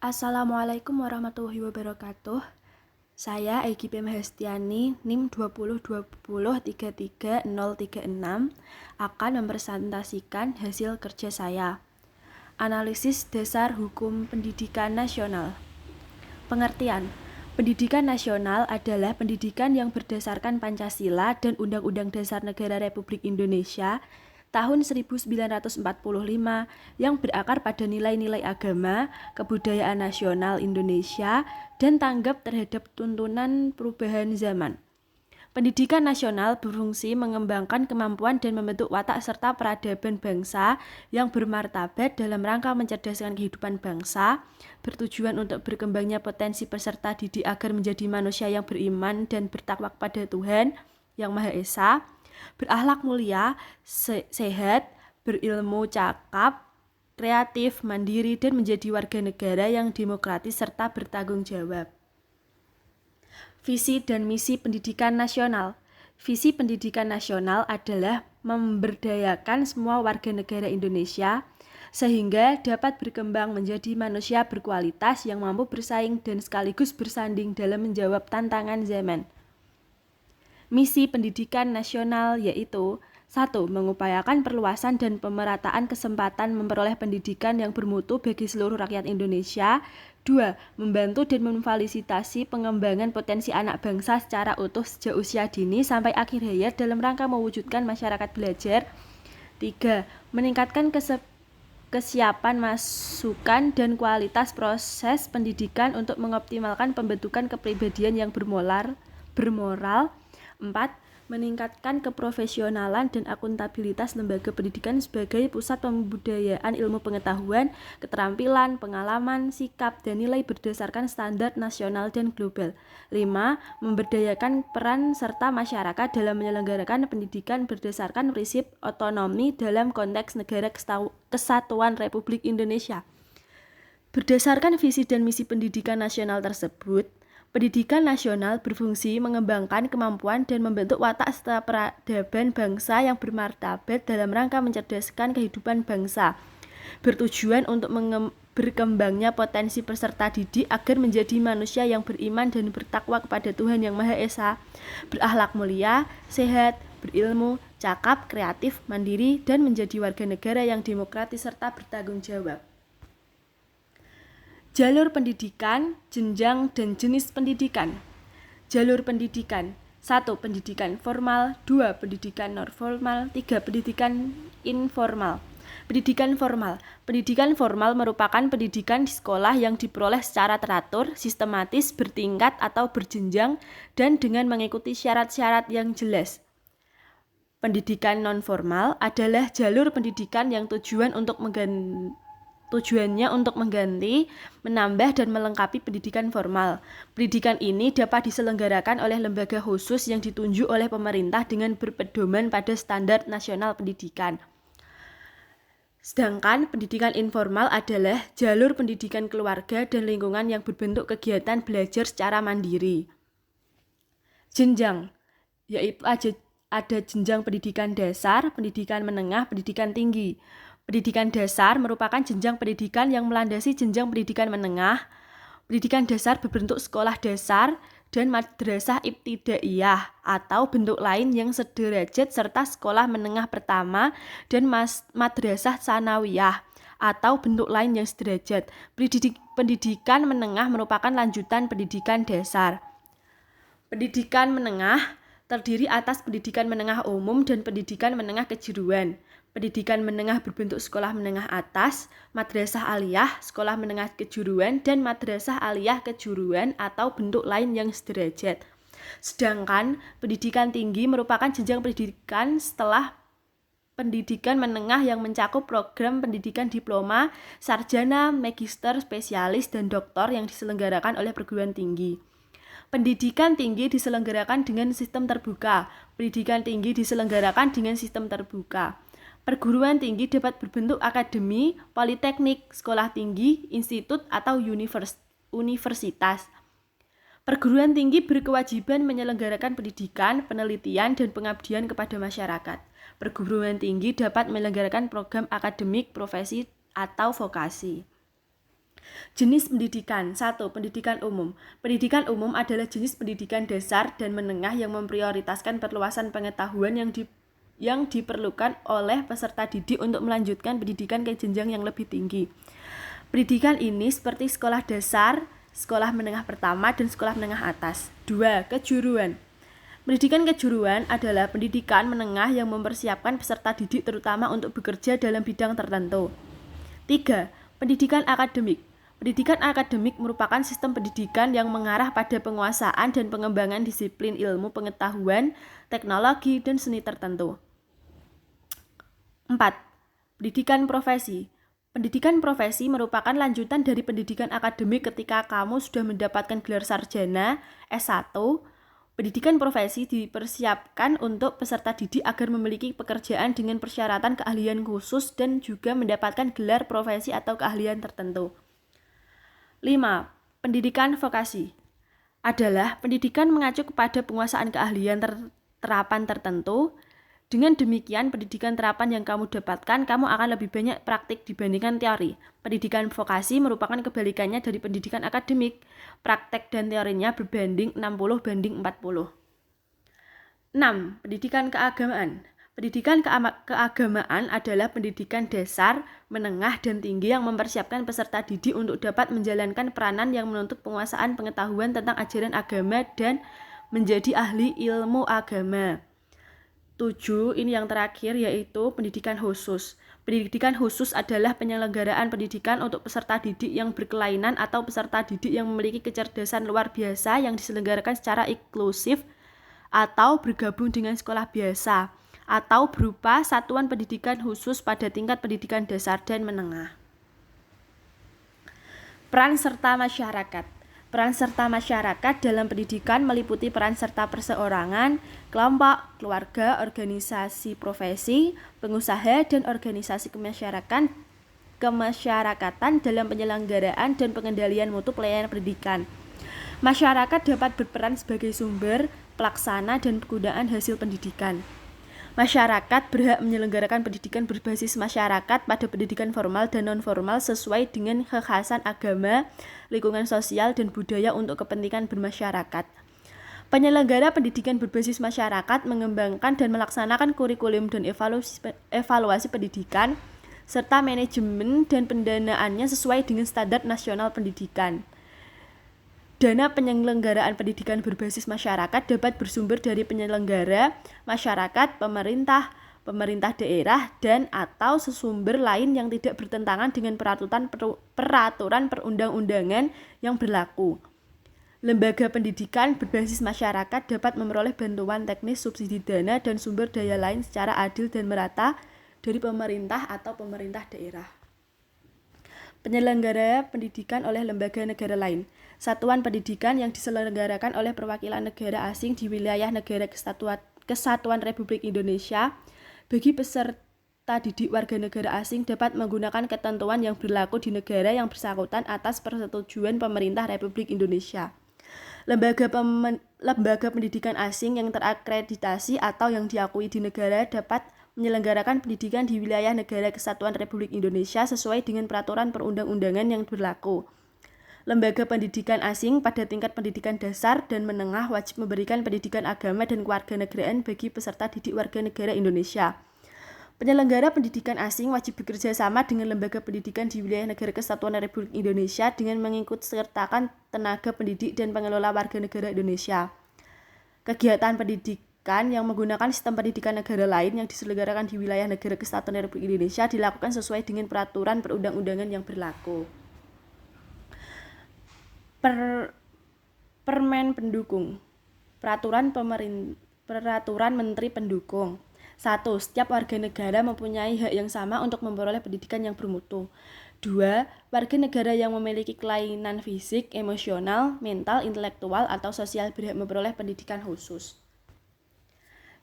Assalamualaikum warahmatullahi wabarakatuh. Saya Egy P. Mahestiani, NIM 2020333036 akan mempresentasikan hasil kerja saya. Analisis dasar hukum pendidikan nasional. Pengertian: pendidikan nasional adalah pendidikan yang berdasarkan Pancasila dan Undang-Undang Dasar Negara Republik Indonesia tahun 1945 yang berakar pada nilai-nilai agama, kebudayaan nasional Indonesia, dan tanggap terhadap tuntunan perubahan zaman. Pendidikan nasional berfungsi mengembangkan kemampuan dan membentuk watak serta peradaban bangsa yang bermartabat dalam rangka mencerdaskan kehidupan bangsa, bertujuan untuk berkembangnya potensi peserta didik agar menjadi manusia yang beriman dan bertakwa kepada Tuhan Yang Maha Esa, berakhlak mulia, sehat, berilmu, cakap, kreatif, mandiri, dan menjadi warga negara yang demokratis serta bertanggung jawab. Visi dan misi pendidikan nasional. Visi pendidikan nasional adalah memberdayakan semua warga negara Indonesia sehingga dapat berkembang menjadi manusia berkualitas yang mampu bersaing dan sekaligus bersanding dalam menjawab tantangan zaman. Misi pendidikan nasional yaitu 1. Mengupayakan perluasan dan pemerataan kesempatan memperoleh pendidikan yang bermutu bagi seluruh rakyat Indonesia. 2. Membantu dan memfasilitasi pengembangan potensi anak bangsa secara utuh sejak usia dini sampai akhir hayat dalam rangka mewujudkan masyarakat belajar. 3. Meningkatkan kesiapan masukan dan kualitas proses pendidikan untuk mengoptimalkan pembentukan kepribadian yang bermoral. 4. Meningkatkan keprofesionalan dan akuntabilitas lembaga pendidikan sebagai pusat pembudayaan ilmu pengetahuan, keterampilan, pengalaman, sikap, dan nilai berdasarkan standar nasional dan global. 5. Memberdayakan peran serta masyarakat dalam menyelenggarakan pendidikan berdasarkan prinsip otonomi dalam konteks Negara Kesatuan Republik Indonesia. Berdasarkan visi dan misi pendidikan nasional tersebut, pendidikan nasional berfungsi mengembangkan kemampuan dan membentuk watak serta peradaban bangsa yang bermartabat dalam rangka mencerdaskan kehidupan bangsa, bertujuan untuk berkembangnya potensi peserta didik agar menjadi manusia yang beriman dan bertakwa kepada Tuhan Yang Maha Esa, berakhlak mulia, sehat, berilmu, cakap, kreatif, mandiri, dan menjadi warga negara yang demokratis serta bertanggung jawab. Jalur pendidikan, jenjang, dan jenis pendidikan. Jalur pendidikan: 1. Pendidikan formal. 2. Pendidikan non-formal. 3. Pendidikan informal. Pendidikan formal. Pendidikan formal merupakan pendidikan di sekolah yang diperoleh secara teratur, sistematis, bertingkat atau berjenjang, dan dengan mengikuti syarat-syarat yang jelas. Pendidikan non-formal adalah jalur pendidikan yang tujuannya untuk mengganti, menambah, dan melengkapi pendidikan formal. Pendidikan ini dapat diselenggarakan oleh lembaga khusus yang ditunjuk oleh pemerintah dengan berpedoman pada standar nasional pendidikan. Sedangkan pendidikan informal adalah jalur pendidikan keluarga dan lingkungan yang berbentuk kegiatan belajar secara mandiri. Jenjang, yaitu ada jenjang pendidikan dasar, pendidikan menengah, pendidikan tinggi. Pendidikan dasar merupakan jenjang pendidikan yang melandasi jenjang pendidikan menengah. Pendidikan dasar berbentuk sekolah dasar dan madrasah ibtidaiyah atau bentuk lain yang sederajat serta sekolah menengah pertama dan madrasah tsanawiyah atau bentuk lain yang sederajat. Pendidikan menengah merupakan lanjutan pendidikan dasar. Pendidikan menengah terdiri atas pendidikan menengah umum dan pendidikan menengah kejuruan. Pendidikan menengah berbentuk sekolah menengah atas, madrasah aliyah, sekolah menengah kejuruan, dan madrasah aliyah kejuruan atau bentuk lain yang sederajat. Sedangkan pendidikan tinggi merupakan jenjang pendidikan setelah pendidikan menengah yang mencakup program pendidikan diploma, sarjana, magister, spesialis, dan doktor yang diselenggarakan oleh perguruan tinggi. Pendidikan tinggi diselenggarakan dengan sistem terbuka. Pendidikan tinggi diselenggarakan dengan sistem terbuka. Perguruan tinggi dapat berbentuk akademi, politeknik, sekolah tinggi, institut, atau universitas. Perguruan tinggi berkewajiban menyelenggarakan pendidikan, penelitian, dan pengabdian kepada masyarakat. Perguruan tinggi dapat menyelenggarakan program akademik, profesi, atau vokasi. Jenis pendidikan. 1. Pendidikan umum. Pendidikan umum adalah jenis pendidikan dasar dan menengah yang memprioritaskan perluasan pengetahuan yang diperlukan oleh peserta didik untuk melanjutkan pendidikan ke jenjang yang lebih tinggi. Pendidikan ini seperti sekolah dasar, sekolah menengah pertama, dan sekolah menengah atas. 2. Kejuruan. Pendidikan kejuruan adalah pendidikan menengah yang mempersiapkan peserta didik terutama untuk bekerja dalam bidang tertentu. 3. Pendidikan akademik. Pendidikan akademik merupakan sistem pendidikan yang mengarah pada penguasaan dan pengembangan disiplin ilmu pengetahuan, teknologi, dan seni tertentu. 4. Pendidikan profesi. Pendidikan profesi merupakan lanjutan dari pendidikan akademik ketika kamu sudah mendapatkan gelar sarjana, S1. Pendidikan profesi dipersiapkan untuk peserta didik agar memiliki pekerjaan dengan persyaratan keahlian khusus dan juga mendapatkan gelar profesi atau keahlian tertentu. 5. Pendidikan vokasi adalah pendidikan mengacu kepada penguasaan keahlian terapan tertentu. Dengan demikian, pendidikan terapan yang kamu dapatkan, kamu akan lebih banyak praktik dibandingkan teori. Pendidikan vokasi merupakan kebalikannya dari pendidikan akademik. Praktek dan teorinya berbanding 60:40. 6. Pendidikan keagamaan. Pendidikan keagamaan adalah pendidikan dasar, menengah, dan tinggi yang mempersiapkan peserta didik untuk dapat menjalankan peranan yang menuntut penguasaan pengetahuan tentang ajaran agama dan menjadi ahli ilmu agama. 7. Ini yang terakhir, yaitu pendidikan khusus. Pendidikan khusus adalah penyelenggaraan pendidikan untuk peserta didik yang berkelainan atau peserta didik yang memiliki kecerdasan luar biasa yang diselenggarakan secara inklusif atau bergabung dengan sekolah biasa atau berupa satuan pendidikan khusus pada tingkat pendidikan dasar dan menengah. Peran serta masyarakat. Peran serta masyarakat dalam pendidikan meliputi peran serta perseorangan, kelompok, keluarga, organisasi profesi, pengusaha, dan organisasi kemasyarakatan dalam penyelenggaraan dan pengendalian mutu pelayanan pendidikan. Masyarakat dapat berperan sebagai sumber, pelaksana, dan penggunaan hasil pendidikan. Masyarakat berhak menyelenggarakan pendidikan berbasis masyarakat pada pendidikan formal dan non-formal sesuai dengan kekhasan agama, lingkungan sosial, dan budaya untuk kepentingan bermasyarakat. Penyelenggara pendidikan berbasis masyarakat mengembangkan dan melaksanakan kurikulum dan evaluasi pendidikan, serta manajemen dan pendanaannya sesuai dengan standar nasional pendidikan. Dana penyelenggaraan pendidikan berbasis masyarakat dapat bersumber dari penyelenggara, masyarakat, pemerintah daerah, dan atau sesumber lain yang tidak bertentangan dengan peraturan perundang-undangan yang berlaku. Lembaga pendidikan berbasis masyarakat dapat memperoleh bantuan teknis, subsidi dana, dan sumber daya lain secara adil dan merata dari pemerintah atau pemerintah daerah. Penyelenggara pendidikan oleh lembaga negara lain. Satuan pendidikan yang diselenggarakan oleh perwakilan negara asing di wilayah negara Kesatuan Republik Indonesia. Bagi peserta didik warga negara asing dapat menggunakan ketentuan yang berlaku di negara yang bersangkutan atas persetujuan pemerintah Republik Indonesia. Lembaga pendidikan asing yang terakreditasi atau yang diakui di negara dapat menyelenggarakan pendidikan di wilayah negara Kesatuan Republik Indonesia sesuai dengan peraturan perundang-undangan yang berlaku. Lembaga pendidikan asing pada tingkat pendidikan dasar dan menengah wajib memberikan pendidikan agama dan kewarganegaraan bagi peserta didik warga negara Indonesia. Penyelenggara pendidikan asing wajib bekerja sama dengan lembaga pendidikan di wilayah negara Kesatuan Republik Indonesia dengan mengikutsertakan tenaga pendidik dan pengelola warga negara Indonesia. Kegiatan pendidikan yang menggunakan sistem pendidikan negara lain yang diselenggarakan di wilayah negara Kesatuan Republik Indonesia dilakukan sesuai dengan peraturan perundang-undangan yang berlaku. Permen pendukung. Peraturan Menteri Pendukung. 1. Setiap warga negara mempunyai hak yang sama untuk memperoleh pendidikan yang bermutu. 2. Warga negara yang memiliki kelainan fisik, emosional, mental, intelektual, atau sosial berhak memperoleh pendidikan khusus.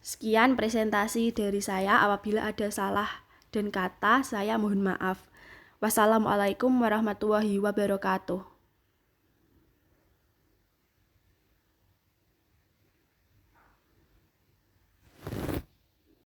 Sekian presentasi dari saya. Apabila ada salah dan kata, saya mohon maaf. Wassalamualaikum warahmatullahi wabarakatuh.